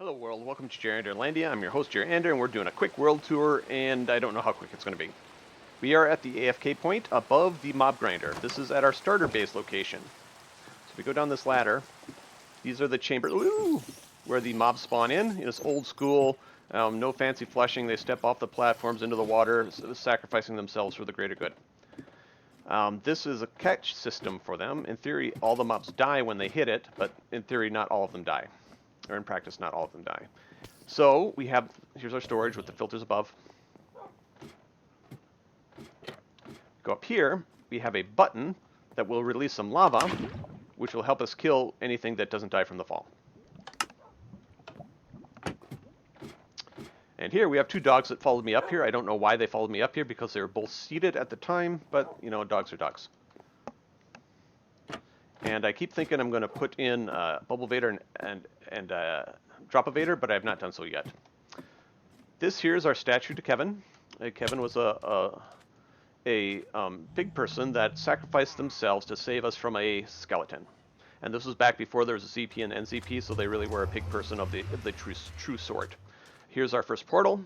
Hello world, welcome to Jeranderlandia. I'm your host Jerander, and we're doing a quick world tour, and I don't know how quick it's going to be. We are at the AFK point above the mob grinder. This is at our starter base location. So we go down this ladder. These are the chambers where the mobs spawn in. It's old school, no fancy flushing. They step off the platforms into the water, sacrificing themselves for the greater good. This is a catch system for them. In theory, all the mobs die when they hit it, but in theory, not all of them die. Or in practice, not all of them die. So we have, here's our storage with the filters above. Go up here, we have a button that will release some lava, which will help us kill anything that doesn't die from the fall. And here we have two dogs that followed me up here. I don't know why they followed me up here, because they were both seated at the time, but, you know, dogs are dogs. And I keep thinking I'm going to put in Bubble Vader and Drop Evader, but I have not done so yet. This here is our statue to Kevin. Kevin was a big person that sacrificed themselves to save us from a skeleton. And this was back before there was a ZP and NZP, so they really were a pig person of the true sort. Here's our first portal.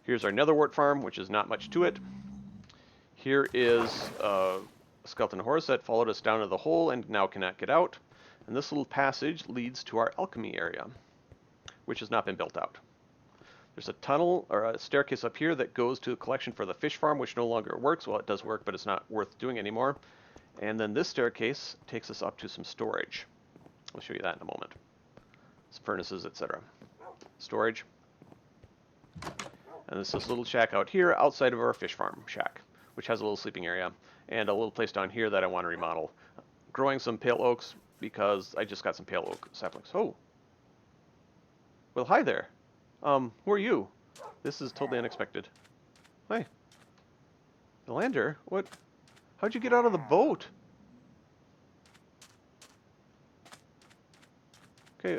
Here's our netherwort farm, which is not much to it. Here is a skeleton horse that followed us down to the hole and now cannot get out. And this little passage leads to our alchemy area, which has not been built out. There's a tunnel or a staircase up here that goes to a collection for the fish farm, which no longer works. Well, it does work, but it's not worth doing anymore. And then this staircase takes us up to some storage. I'll show you that in a moment. Some furnaces, etc. Storage. And there's this little shack out here outside of our fish farm shack, which has a little sleeping area and a little place down here that I want to remodel. Growing some pale oaks because I just got some pale oak saplings. Oh. Well, hi there. Who are you? This is totally unexpected. Hi. The lander? What? How'd you get out of the boat? Okay,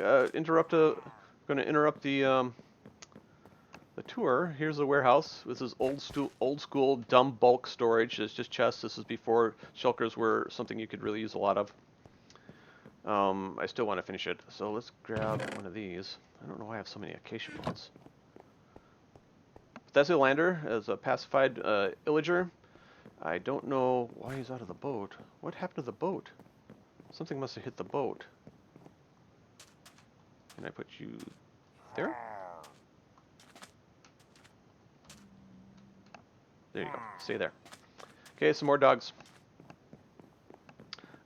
gonna interrupt the tour. Here's the warehouse. This is old school dumb bulk storage. It's just chests. This is before shulkers were something you could really use a lot of. I still want to finish it, so let's grab one of these. I don't know why I have so many acacia bones. Thessia Lander is a pacified illager. I don't know why he's out of the boat. What happened to the boat? Something must have hit the boat. Can I put you there? There you go. Stay there. Okay, some more dogs.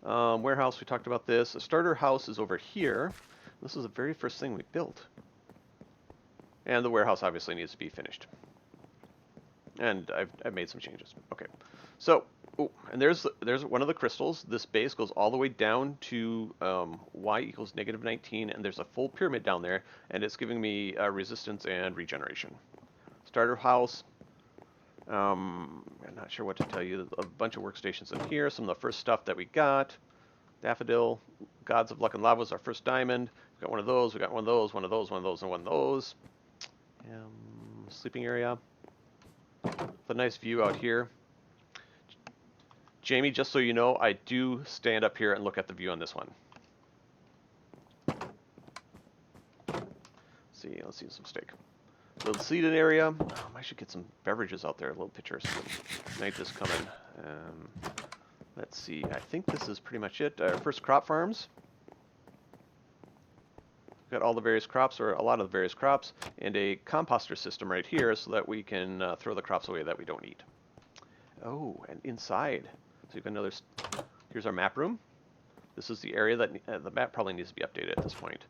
Warehouse, we talked about this. A starter house is over here. This is the very first thing we built. And the warehouse obviously needs to be finished. And I've made some changes. Okay. So, and there's one of the crystals. This base goes all the way down to y equals -19, and there's a full pyramid down there, and it's giving me resistance and regeneration. Starter house. I'm not sure what to tell you. A bunch of workstations in here. Some of the first stuff that we got. Daffodil, Gods of Luck and Lava was our first diamond. We got one of those. We got one of those. One of those. One of those. And one of those. Sleeping area. With a nice view out here. Jamie, just so you know, I do stand up here and look at the view on this one. Let's see some steak. Little seated area. I should get some beverages out there, little pitchers. Night is coming. Let's see. I think this is pretty much it. First crop farms. Got all the various crops, or a lot of the various crops, and a composter system right here so that we can throw the crops away that we don't eat. Oh, and inside. So you've got another. Here's our map room. This is the area that the map probably needs to be updated at this point.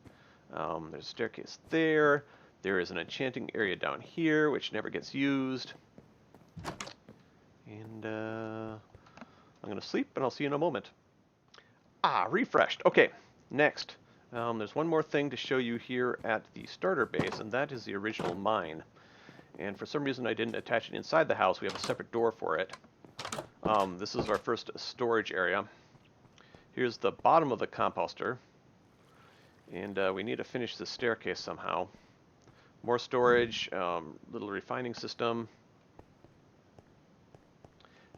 There's a staircase there. There is an enchanting area down here, which never gets used. And I'm going to sleep, and I'll see you in a moment. Refreshed. Okay, next. There's one more thing to show you here at the starter base, and that is the original mine. And for some reason I didn't attach it inside the house. We have a separate door for it. This is our first storage area. Here's the bottom of the composter. And we need to finish this staircase somehow. More storage, little refining system.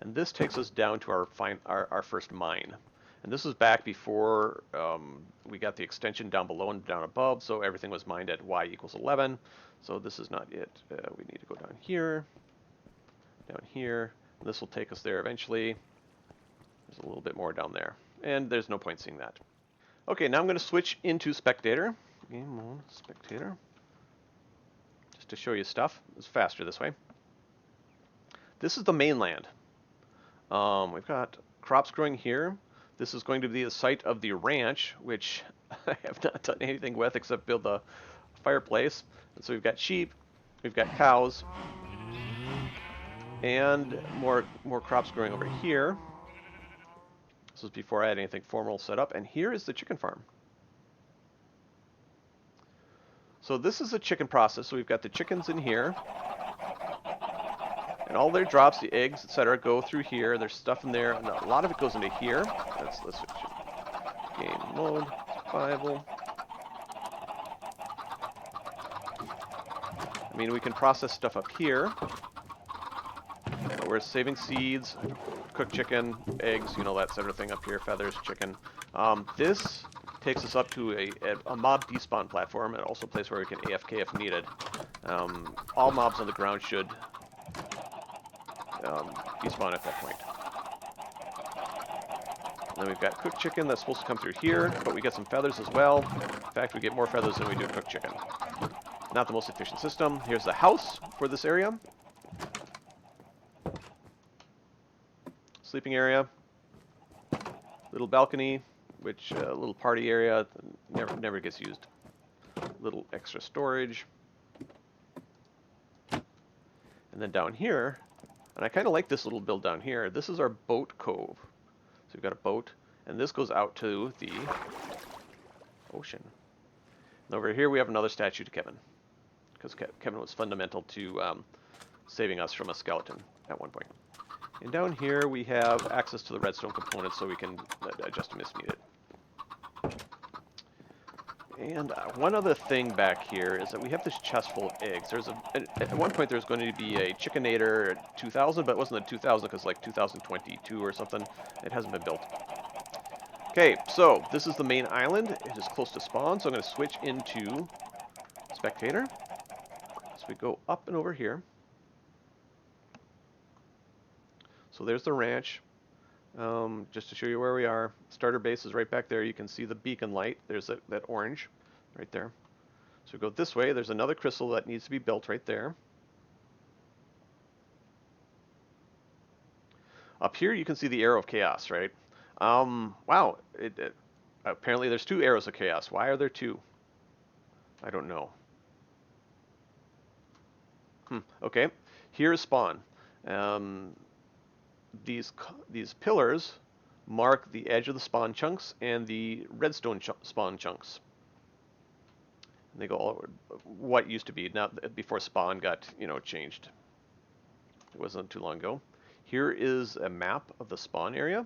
And this takes us down to our first mine. And this was back before we got the extension down below and down above, so everything was mined at y equals 11. So this is not it. We need to go down here, down here. This will take us there eventually. There's a little bit more down there. And there's no point seeing that. Okay, now I'm going to switch into Spectator. Game mode, Spectator. Just to show you stuff. It's faster this way. This is the mainland. We've got crops growing here. This is going to be the site of the ranch, which I have not done anything with except build the fireplace. And so we've got sheep, we've got cows, and more crops growing over here. This was before I had anything formal set up. And here is the chicken farm. So this is a chicken process. So we've got the chickens in here. And all their drops, the eggs, etc., go through here. There's stuff in there, and a lot of it goes into here. Let's switch it. Game mode, survival. I mean, we can process stuff up here. But we're saving seeds, cooked chicken, eggs, you know, that sort of thing up here, feathers, chicken. This takes us up to a mob despawn platform, and also a place where we can AFK if needed. All mobs on the ground should despawn at that point. And then we've got cooked chicken that's supposed to come through here, but we get some feathers as well. In fact, we get more feathers than we do cooked chicken. Not the most efficient system. Here's the house for this area. Sleeping area. Little balcony, which little party area, never gets used. Little extra storage. And then down here, and I kind of like this little build down here. This is our boat cove. So we've got a boat, and this goes out to the ocean. And over here we have another statue to Kevin, because Kevin was fundamental to saving us from a skeleton at one point. And down here we have access to the redstone components, so we can adjust them as needed. And one other thing back here is that we have this chest full of eggs. At one point there's going to be a Chickinator 2000, but it wasn't a 2000 because like 2022 or something. It hasn't been built. Okay, so this is the main island. It is close to spawn, so I'm going to switch into Spectator. So we go up and over here. So there's the ranch. Just to show you where we are. Starter base is right back there. You can see the beacon light. There's that orange right there. So we go this way. There's another crystal that needs to be built right there. Up here you can see the arrow of chaos, right? Wow. Apparently there's 2 arrows of chaos. Why are there 2? I don't know. Okay. Here is spawn. These pillars mark the edge of the spawn chunks and the redstone spawn chunks. And they go all over what used to be, now before spawn got, changed. It wasn't too long ago. Here is a map of the spawn area.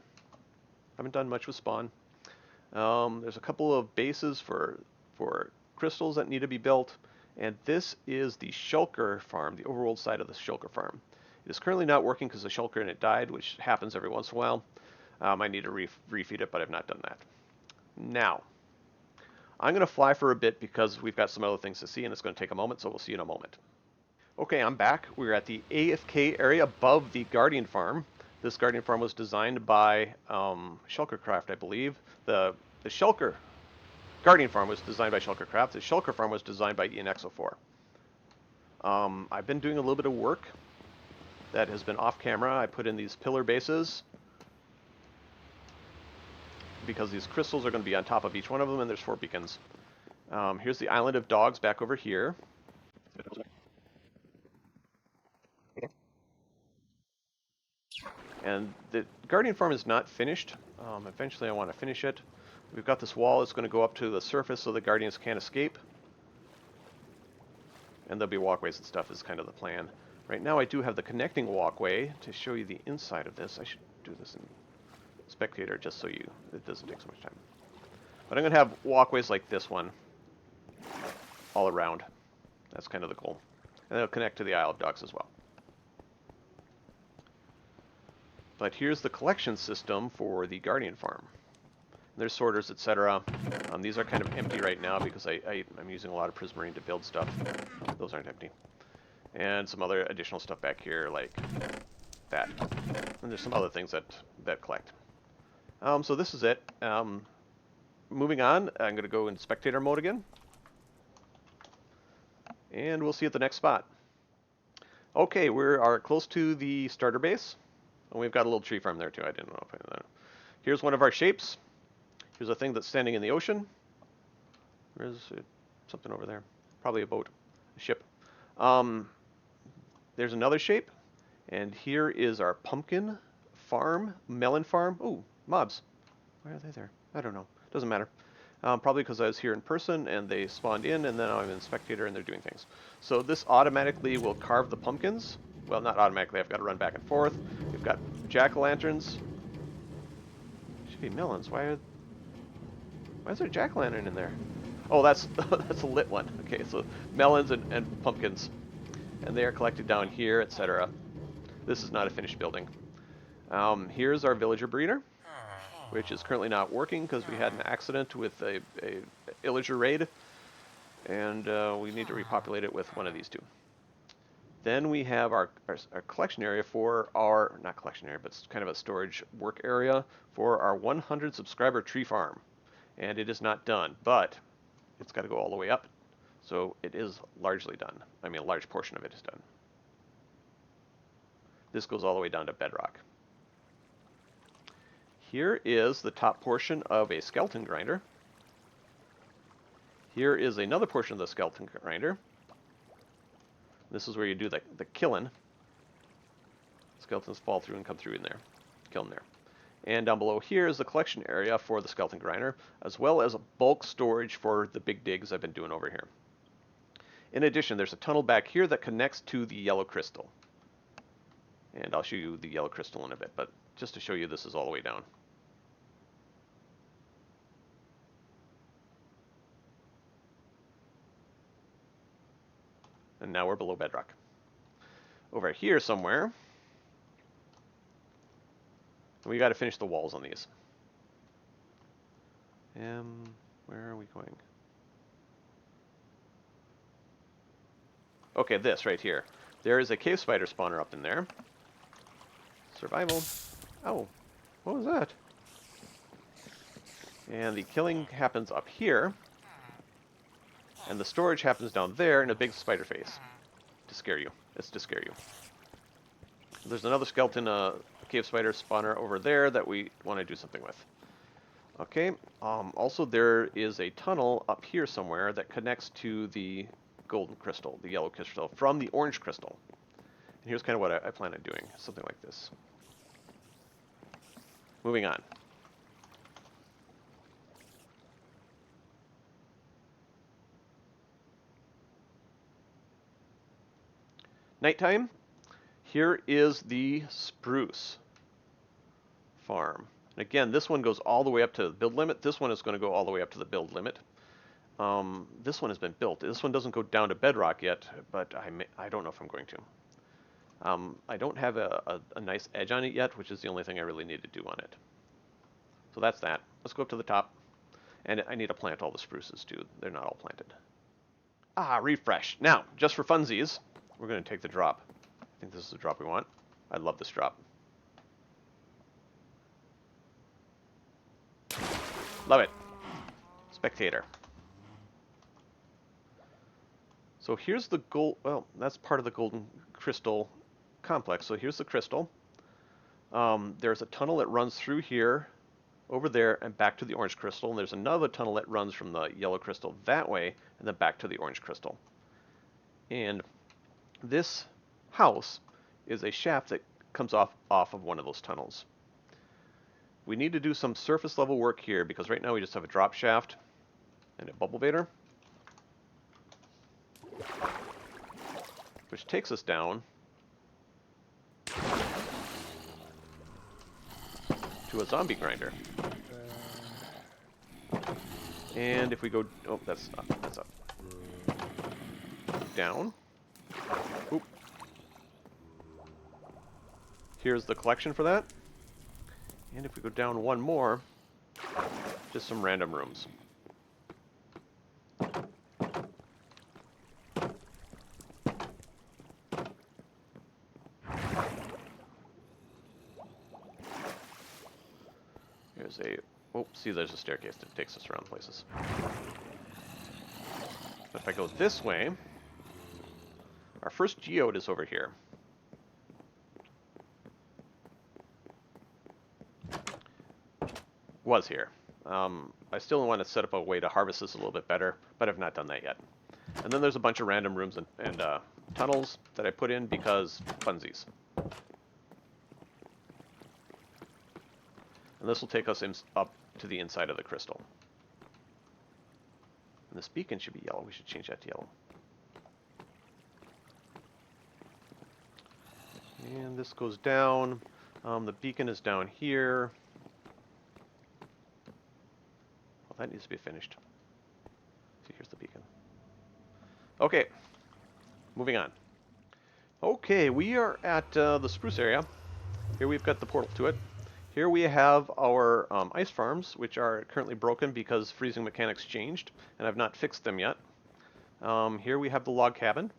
Haven't done much with spawn. There's a couple of bases for crystals that need to be built, and this is the shulker farm, the overworld side of the shulker farm. It is currently not working because the shulker in it died, which happens every once in a while. I need to refeed it, but I've not done that. Now, I'm going to fly for a bit because we've got some other things to see, and it's going to take a moment, so we'll see you in a moment. Okay, I'm back. We're at the AFK area above the Guardian Farm. This Guardian Farm was designed by Shulkercraft, I believe. The Shulker Guardian Farm was designed by Shulkercraft. The Shulker Farm was designed by ENXO4. I've been doing a little bit of work that has been off camera. I put in these pillar bases because these crystals are going to be on top of each one of them, and there's 4 beacons. Here's the Island of Dogs back over here. And the Guardian Farm is not finished. Eventually I want to finish it. We've got this wall that's going to go up to the surface so the Guardians can't escape. And there'll be walkways and stuff is kind of the plan. Right now I do have the connecting walkway to show you the inside of this. I should do this in Spectator just so it doesn't take so much time. But I'm going to have walkways like this one all around. That's kind of the goal. And it'll connect to the Isle of Dogs as well. But here's the collection system for the Guardian Farm. There's sorters, etc. These are kind of empty right now because I'm using a lot of prismarine to build stuff. Those aren't empty. And some other additional stuff back here like that. And there's some other things that collect. So this is it. Moving on, I'm going to go in spectator mode again. And we'll see you at the next spot. Okay, we are close to the starter base. And we've got a little tree farm there too. I didn't know if I did that. Here's one of our shapes. Here's a thing that's standing in the ocean. There's something over there. Probably a boat, a ship. There's another shape. And here is our pumpkin farm, melon farm. Ooh, mobs. Why are they there? I don't know. Doesn't matter. Probably because I was here in person and they spawned in, and then I'm in spectator and they're doing things. So this automatically will carve the pumpkins. Well, not automatically. I've got to run back and forth. We've got jack-o'-lanterns. Should be melons. Why is there a jack-o'-lantern in there? Oh, that's that's a lit one. Okay, so melons and pumpkins, and they are collected down here, etc. This is not a finished building. Here's our villager breeder, which is currently not working because we had an accident with a illager raid, and we need to repopulate it with one of these two. Then we have our collection area for our, not collection area, but it's kind of a storage work area for our 100 subscriber tree farm. And it is not done, but it's got to go all the way up. So it is largely done. I mean, a large portion of it is done. This goes all the way down to bedrock. Here is the top portion of a skeleton grinder. Here is another portion of the skeleton grinder. This is where you do the killing. Skeletons fall through and come through in there. Kill them there. And down below here is the collection area for the skeleton grinder, as well as a bulk storage for the big digs I've been doing over here. In addition, there's a tunnel back here that connects to the yellow crystal. And I'll show you the yellow crystal in a bit, but just to show you, this is all the way down. And now we're below bedrock. Over here somewhere, we got to finish the walls on these. Where are we going? Okay, this right here. There is a cave spider spawner up in there. Survival. Oh, what was that? And the killing happens up here. And the storage happens down there in a big spider face. To scare you. It's to scare you. There's another skeleton cave spider spawner over there that we want to do something with. Okay, also there is a tunnel up here somewhere that connects to the golden crystal, the yellow crystal, from the orange crystal. And here's kind of what I plan on doing, something like this. Moving on. Nighttime. Here is the spruce farm. And again, this one goes all the way up to the build limit. This one is going to go all the way up to the build limit. This one has been built. This one doesn't go down to bedrock yet, but I don't know if I'm going to. I don't have a nice edge on it yet, which is the only thing I really need to do on it. So that's that. Let's go up to the top. And I need to plant all the spruces too. They're not all planted. Ah, refresh. Now, just for funsies, we're going to take the drop. I think this is the drop we want. I love this drop. Love it. Spectator. So here's the gold. Well, that's part of the golden crystal complex. So here's the crystal. There's a tunnel that runs through here, over there, and back to the orange crystal. And there's another tunnel that runs from the yellow crystal that way, and then back to the orange crystal. And this house is a shaft that comes off of one of those tunnels. We need to do some surface level work here because right now we just have a drop shaft and a bubble vader, which takes us down to a zombie grinder. And if we go, oh, that's up, that's up. Down. Oop. Here's the collection for that. And if we go down one more, Just some random rooms. Here's a... Oh, see, there's a staircase that takes us around places. But if I go this way, our first geode is over here. Was here. I still want to set up a way to harvest this a little bit better, but I've not done that yet. And then there's a bunch of random rooms and tunnels that I put in because funsies. And this will take us up to the inside of the crystal. And this beacon should be yellow. We should change that to yellow. And this goes down. The beacon is down here. Well, that needs to be finished. So here's the beacon. Okay, moving on. Okay, we are at the spruce area. Here we've got the portal to it. Here we have our ice farms, which are currently broken because freezing mechanics changed, and I've not fixed them yet. Here we have the log cabin.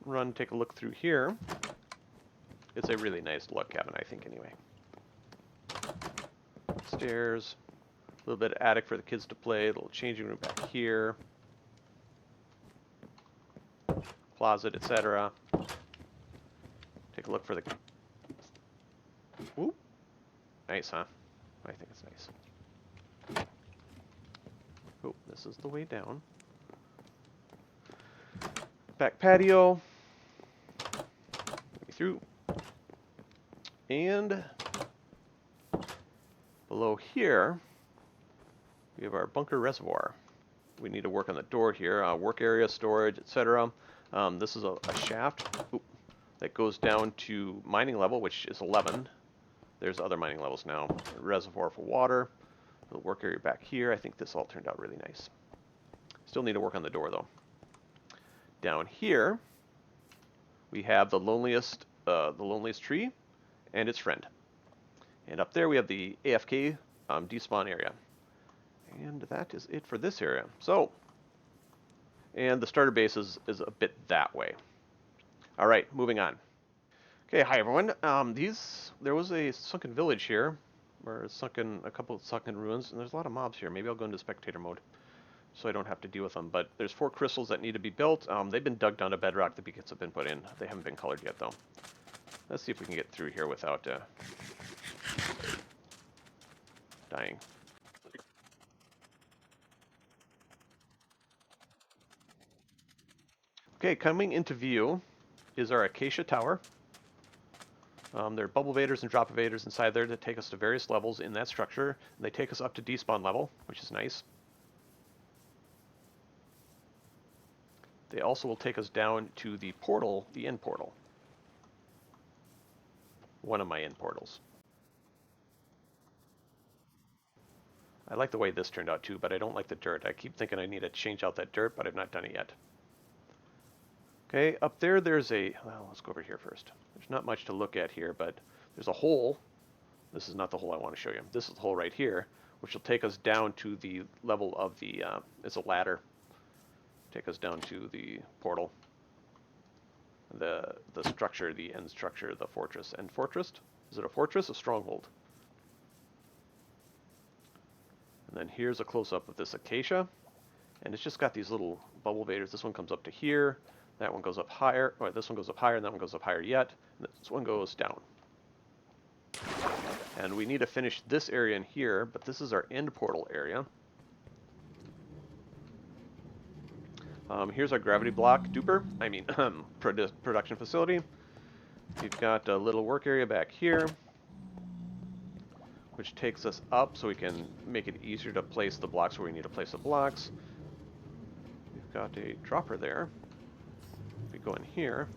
Run, take a look through here. It's a really nice log cabin, I think, anyway. Stairs, a little bit of attic for the kids to play, a little changing room back here. Closet, etc. Take a look for the... Ooh. Nice, huh? I think it's nice. Oh, this is the way down. Back patio. Through. And below here, we have our bunker reservoir. We need to work on the door here. Work area, storage, etc. This is a shaft that goes down to mining level, which is 11. There's other mining levels now. A reservoir for water. The work area back here. I think this all turned out really nice. Still need to work on the door though. Down here, we have the loneliest tree and its friend. And up there we have the AFK despawn area. And that is it for this area. So, and the starter base is a bit that way. All right, moving on. Okay, hi everyone. There was a sunken village here, or a couple of sunken ruins, and there's a lot of mobs here. Maybe I'll go into spectator mode, so I don't have to deal with them. But there's 4 crystals that need to be built. They've been dug down to bedrock. The beacons have been put in. They haven't been colored yet, though. Let's see if we can get through here without dying. Okay, coming into view is our Acacia Tower. There are bubble evaders and drop evaders inside there that take us to various levels in that structure. And they take us up to despawn level, which is nice. They also will take us down to the portal, the end portal. One of my end portals. I like the way this turned out too, but I don't like the dirt. I keep thinking I need to change out that dirt, but I've not done it yet. Okay, up there there's well, let's go over here first. There's not much to look at here, but there's a hole. This is not the hole I want to show you. This is the hole right here, which will take us down to the level of the, it's a ladder. Take us down to the portal. The structure, the end structure, the fortress. End fortress? Is it a fortress? A stronghold. And then here's a close-up of this acacia. And it's just got these little bubble evaders. This one comes up to here. That one goes up higher. Or this one goes up higher, and that one goes up higher yet. And this one goes down. And we need to finish this area in here, but this is our end portal area. Here's our gravity block duper. I mean, production facility. We've got a little work area back here, which takes us up so we can make it easier to place the blocks where we need to place the blocks. We've got a dropper there. If we go in here,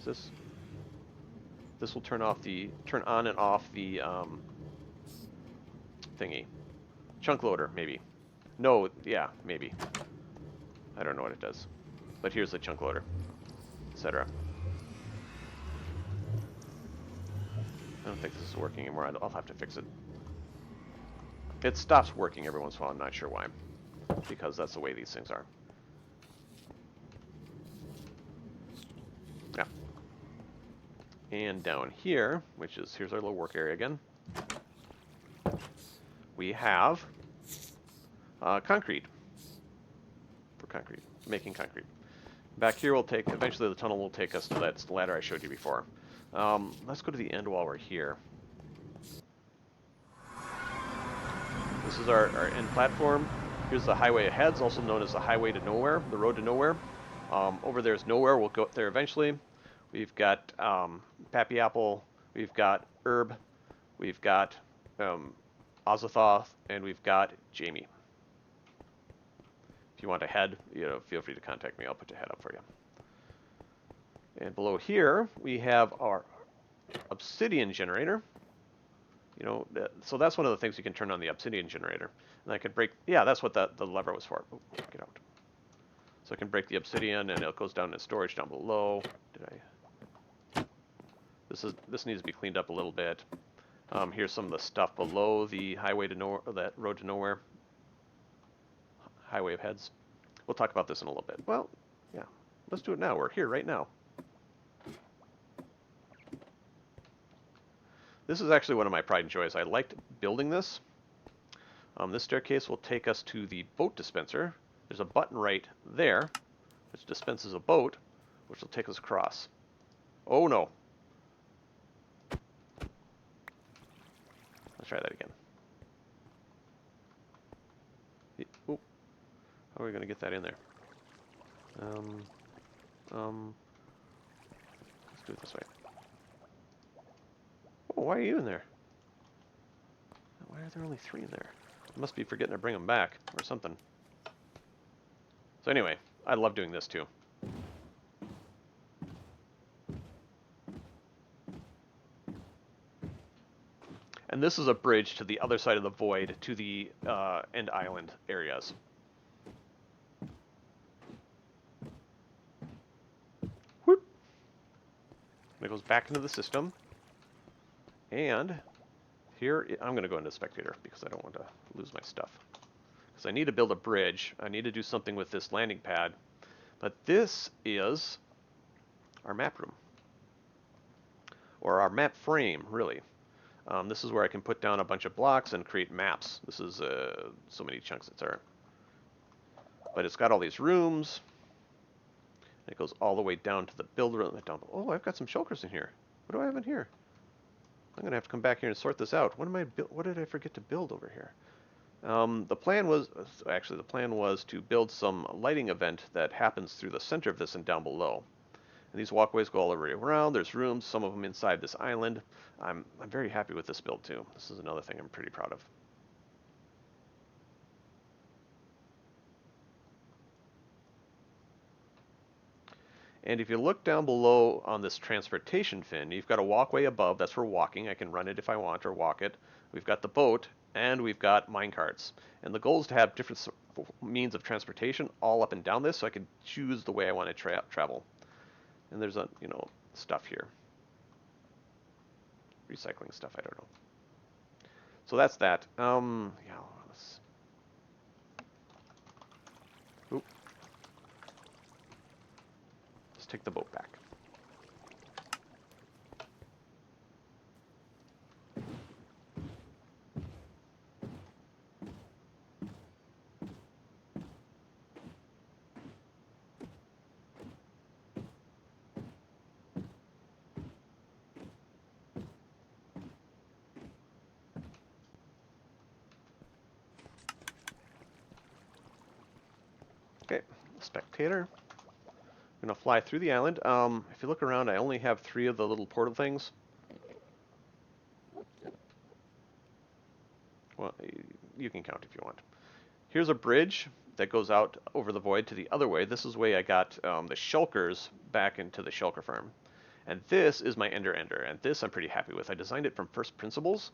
this will turn on and off the thingy. Chunk loader, maybe. No, yeah, maybe. I don't know what it does. But here's the chunk loader, etc. I don't think this is working anymore. I'll have to fix it. It stops working every once in a while. I'm not sure why, because that's the way these things are. Yeah. And down here, which is, here's our little work area again, we have concrete. For concrete, making concrete. Back here will take, eventually the tunnel will take us to that ladder I showed you before. Let's go to the end while we're here. This is our end platform. Here's the highway ahead, also known as the highway to nowhere, the road to nowhere. Over there's nowhere, we'll go up there eventually. We've got Pappy Apple, we've got Herb, we've got Azathoth, and we've got Jamie. If you want a head, feel free to contact me. I'll put the head up for you. And below here, we have our obsidian generator. So that's one of the things you can turn on, the obsidian generator. And I can break, yeah, that's what the lever was for. Oh, get out. So I can break the obsidian, and it goes down in storage down below. This needs to be cleaned up a little bit. Here's some of the stuff below the highway to nowhere, that road to nowhere. Highway of heads. We'll talk about this in a little bit. Well, yeah, let's do it now. We're here right now. This is actually one of my pride and joys. I liked building this. This staircase will take us to the boat dispenser. There's a button right there, which dispenses a boat, which will take us across. Oh no. Let's try that again. Ooh. How are we going to get that in there? Let's do it this way. Oh, why are you in there? Why are there only 3 in there? I must be forgetting to bring them back or something. So anyway, I love doing this too. And this is a bridge to the other side of the void, to the end island areas. Whoop. And it goes back into the system. And here, I'm going to go into spectator because I don't want to lose my stuff. Because I need to build a bridge. I need to do something with this landing pad. But this is our map room. Or our map frame, really. This is where I can put down a bunch of blocks and create maps. This is so many chunks it's there. But it's got all these rooms. It goes all the way down to the build room. Oh, I've got some shulkers in here. What do I have in here? I'm gonna have to come back here and sort this out. What did I forget to build over here? The plan was to build some lighting event that happens through the center of this and down below. And these walkways go all the way around. There's rooms, some of them inside this island. I'm very happy with this build too. This is another thing I'm pretty proud of. And if you look down below on this transportation fin, you've got a walkway above. That's for walking. I can run it if I want or walk it. We've got the boat, and we've got minecarts. And the goal is to have different means of transportation all up and down this, so I can choose the way I want to travel. And there's stuff here. Recycling stuff, I don't know. So that's that. Yeah, let's... Oop. Let's take the boat back. Okay, spectator. I'm going to fly through the island. If you look around, I only have 3 of the little portal things. Well, you can count if you want. Here's a bridge that goes out over the void to the other way. This is the way I got the shulkers back into the shulker farm. And this is my ender, and this I'm pretty happy with. I designed it from first principles,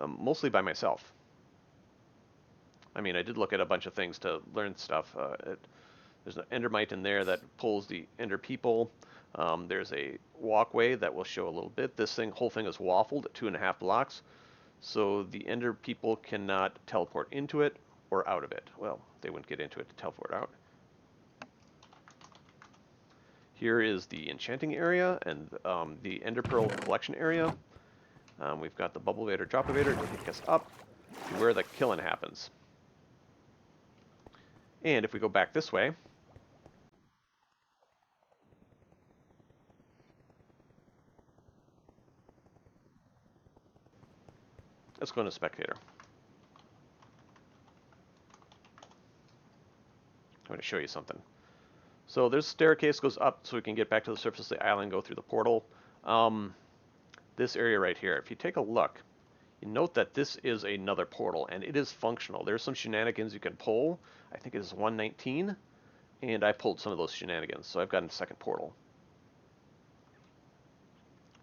mostly by myself. I mean, I did look at a bunch of things to learn stuff. There's an endermite in there that pulls the ender people. There's a walkway that will show a little bit. This whole thing is waffled at 2.5 blocks. so the Ender people cannot teleport into it or out of it. Well, they wouldn't get into it to teleport out. Here is the enchanting area and the Ender Pearl collection area. We've got the Bubble Vader, Drop Vader to take us up to where the killing happens. And if we go back this way, let's go into Spectator. I'm going to show you something. So there's a staircase goes up so we can get back to the surface of the island, go through the portal. This area right here, if you take a look, you note that this is another portal, and it is functional. There's some shenanigans you can pull. I think it is 119, and I pulled some of those shenanigans, so I've gotten a second portal.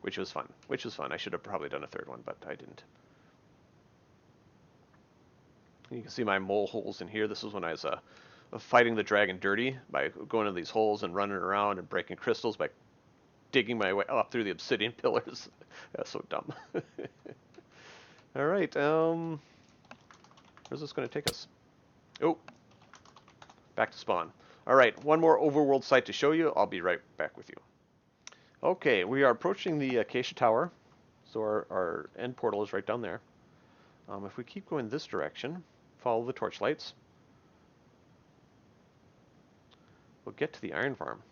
Which was fun. I should have probably done a third one, but I didn't. You can see my mole holes in here. This is when I was fighting the dragon dirty by going into these holes and running around and breaking crystals by digging my way up through the obsidian pillars. That's so dumb. All right, where's this going to take us? Oh, back to spawn. All right, one more overworld site to show you. I'll be right back with you. Okay, we are approaching the Acacia Tower, so our end portal is right down there. If we keep going this direction, follow the torchlights, we'll get to the iron farm.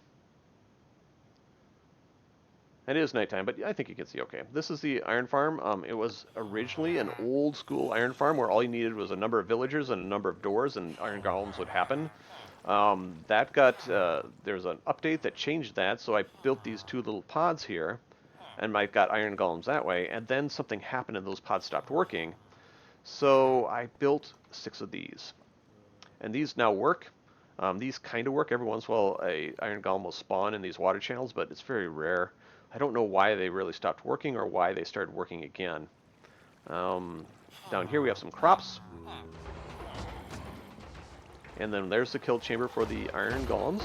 It is nighttime, but I think you can see okay. This is the iron farm. It was originally an old school iron farm where all you needed was a number of villagers and a number of doors and iron golems would happen. That got, there's an update that changed that, so I built these two little pods here, and I got iron golems that way, and then something happened and those pods stopped working. So I built 6 of these. And these now work. These kind of work. Every once in a while a iron golem will spawn in these water channels, but it's very rare. I don't know why they really stopped working or why they started working again. Down here we have some crops. And then there's the kill chamber for the iron golems.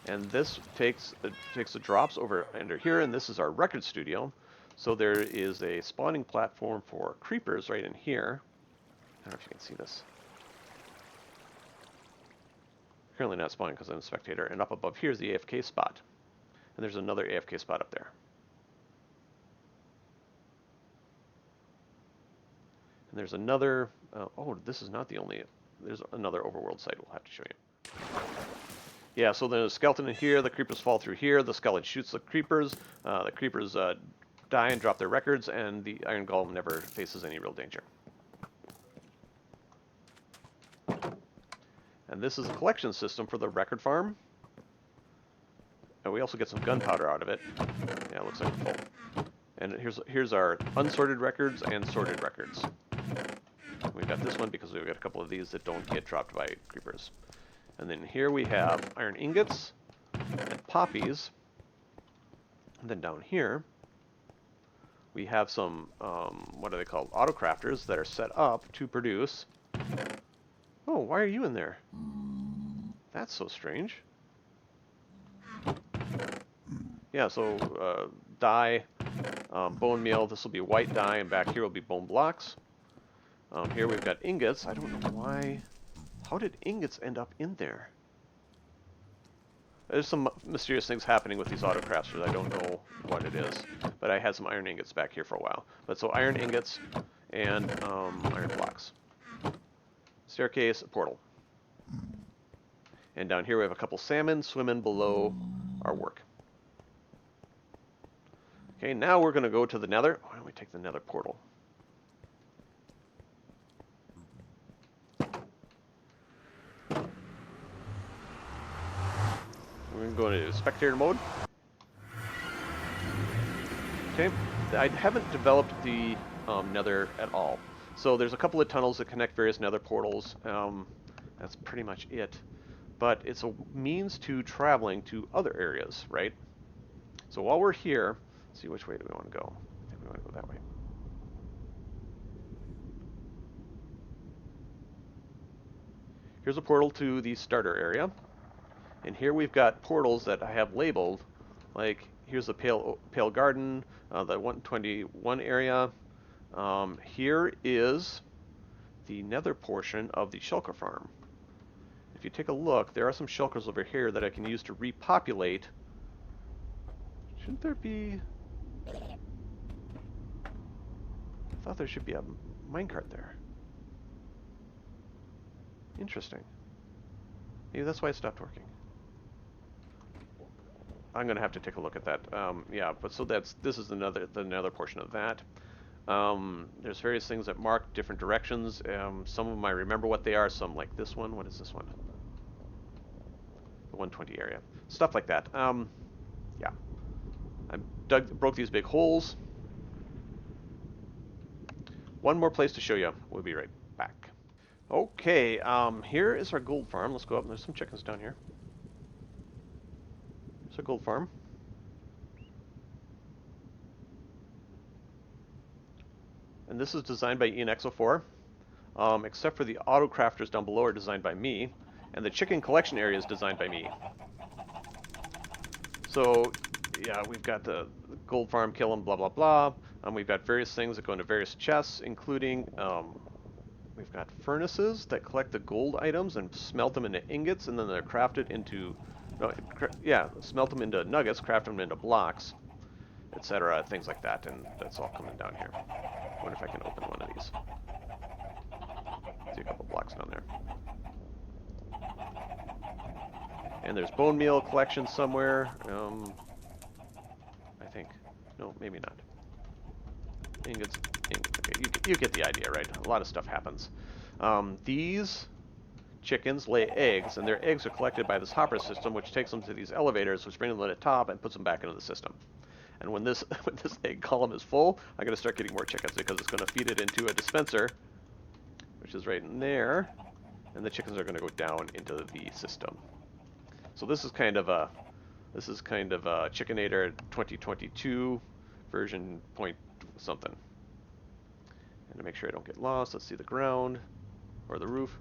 And this takes the drops over under here, and this is our record studio. So there is a spawning platform for creepers right in here. I don't know if you can see this. Currently not spawning because I'm a spectator. And up above here is the AFK spot. And there's another AFK spot up there. And there's another... oh, this is not the only... There's another overworld site we'll have to show you. Yeah, so there's a skeleton in here. The creepers fall through here. The skeleton shoots the creepers. The creepers die and drop their records. And the iron golem never faces any real danger. And this is a collection system for the record farm. And we also get some gunpowder out of it. Yeah, it looks like full. And here's our unsorted records and sorted records. We've got this one because we've got a couple of these that don't get dropped by creepers. And then here we have iron ingots and poppies. And then down here we have some, what are they called? Autocrafters that are set up to produce... Oh, why are you in there? That's so strange. Yeah, so dye, bone meal, this will be white dye, and back here will be bone blocks. Here we've got ingots. I don't know why. How did ingots end up in there? There's some mysterious things happening with these autocrafters. I don't know what it is. But I had some iron ingots back here for a while. But so iron ingots and iron blocks. Staircase, a portal. And down here we have a couple salmon swimming below our work. Okay, now we're going to go to the nether. Why don't we take the nether portal? We're going to go into spectator mode. Okay, I haven't developed the nether at all. So there's a couple of tunnels that connect various nether portals. That's pretty much it. But it's a means to traveling to other areas, right? So while we're here, let's see which way do we want to go. I think we want to go that way. Here's a portal to the starter area. And here we've got portals that I have labeled. Like here's the Pale Garden, the 121 area. Here is the nether portion of the shulker farm. If you take a look, there are some shulkers over here that I can use to repopulate. Shouldn't there be... I thought there should be a minecart there. Interesting. Maybe that's why it stopped working. I'm going to have to take a look at that. Yeah, but so this is the nether portion of that. There's various things that mark different directions. Some of them I remember what they are. Some like this one. What is this one? The 120 area. Stuff like that. Yeah. I broke these big holes. One more place to show you. We'll be right back. Okay, here is our gold farm. Let's go up. There's some chickens down here. It's a gold farm. And this is designed by ENX04. Except for the auto crafters down below are designed by me. And the chicken collection area is designed by me. So, yeah, we've got the gold farm, kill 'em, blah, blah, blah. We've got various things that go into various chests, including, we've got furnaces that collect the gold items and smelt them into ingots, and then they're crafted into, smelt them into nuggets, craft them into blocks, etc., things like that, and that's all coming down here. I wonder if I can open one of these. See a couple blocks down there. And there's bone meal collection somewhere. I think. No, maybe not. Ingots. Okay, you get the idea, right? A lot of stuff happens. These chickens lay eggs, and their eggs are collected by this hopper system, which takes them to these elevators, which bring them to the top and puts them back into the system. And when this egg column is full, I'm going to start getting more chickens because it's going to feed it into a dispenser, which is right in there, and the chickens are going to go down into the system. So this is kind of a Chickenator 2022 version point something. And to make sure I don't get lost, let's see the ground or the roof.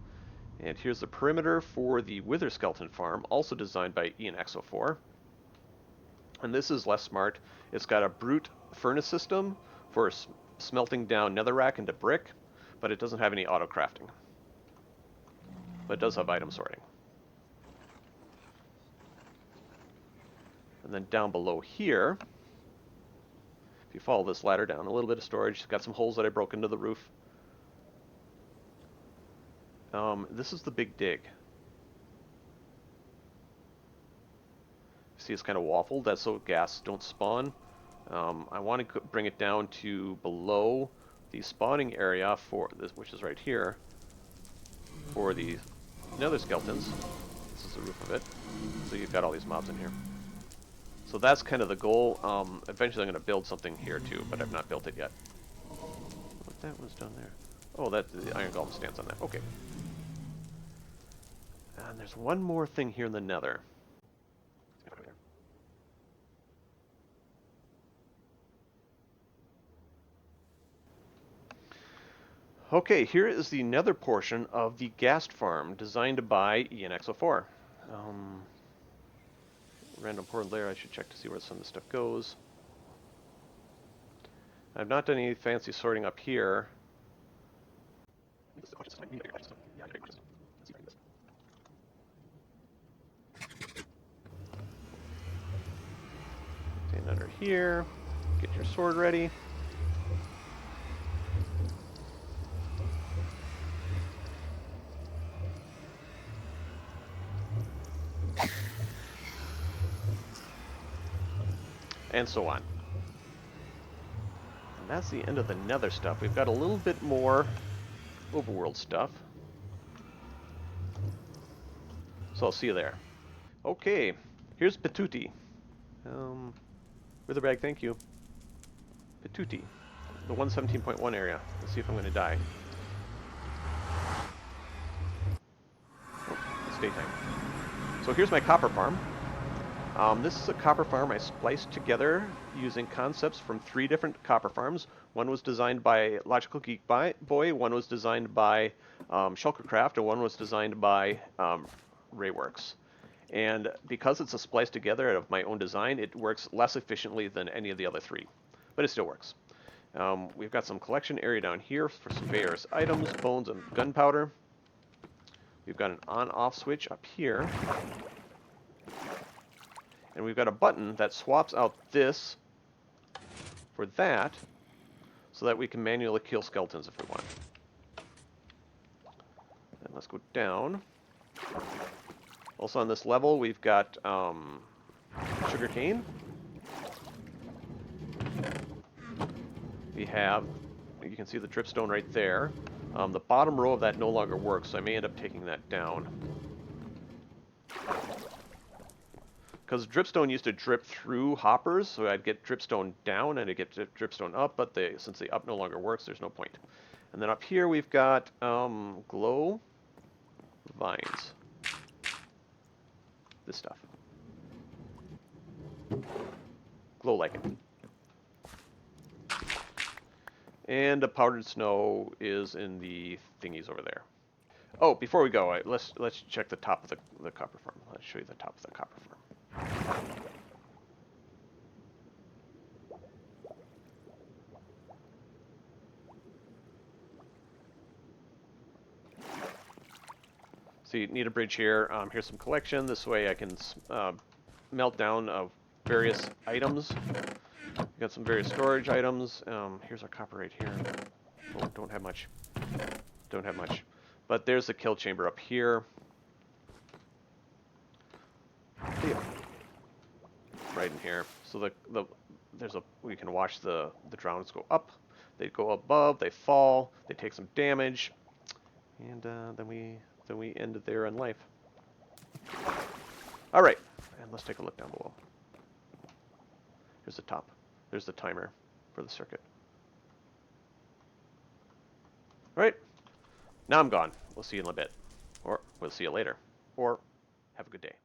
And here's the perimeter for the Wither Skeleton farm, also designed by ENX04. And this is less smart. It's got a brute furnace system for smelting down netherrack into brick, but it doesn't have any auto crafting. But it does have item sorting. And then down below here, if you follow this ladder down, a little bit of storage. It's got some holes that I broke into the roof. This is the big dig. See, it's kind of waffled. That's so gas don't spawn. I want to bring it down to below the spawning area for this, which is right here, for the nether skeletons. This is the roof of it. So you've got all these mobs in here. So that's kind of the goal. Eventually I'm going to build something here too, but I've not built it yet. What that was down there? Oh, that the iron golem stands on that. Okay. And there's one more thing here in the nether. Okay, here is the nether portion of the ghast farm designed by ENX04. Random portal there, I should check to see where some of the stuff goes. I've not done any fancy sorting up here. Stand under here, get your sword ready. And so on. And that's the end of the nether stuff. We've got a little bit more overworld stuff. So I'll see you there. Okay, here's Patuti. Witherbag, thank you. Patuti, the 117.1 area. Let's see if I'm going to die. Oh, it's daytime. So here's my copper farm. This is a copper farm I spliced together using concepts from 3 different copper farms. One was designed by Logical Geek Boy, one was designed by Shulkercraft, and one was designed by Rayworks. And because it's a splice together of my own design, it works less efficiently than any of the other three, but it still works. We've got some collection area down here for some various items, bones and gunpowder. We've got an on-off switch up here. And we've got a button that swaps out this for that, so that we can manually kill skeletons if we want. And let's go down. Also on this level, we've got sugarcane. We have, you can see the dripstone right there. The bottom row of that no longer works, so I may end up taking that down. Because dripstone used to drip through hoppers, so I'd get dripstone down and I'd get dripstone up, but since the up no longer works, there's no point. And then up here we've got glow vines. This stuff. Glow lichen. And the powdered snow is in the thingies over there. Oh, before we go, let's check the top of the copper farm. Let's show you the top of the copper farm. So you need a bridge here. Here's some collection. This way I can melt down various items. We got some various storage items. Here's our copper right here. Oh, don't have much. Don't have much. But there's the kill chamber up here. Yeah. Right in here. So we can watch the drowners go up. They go above. They fall. They take some damage, and then we end there in life. All right, and let's take a look down below. Here's the top. There's the timer for the circuit. All right, now I'm gone. We'll see you in a bit, or we'll see you later, or have a good day.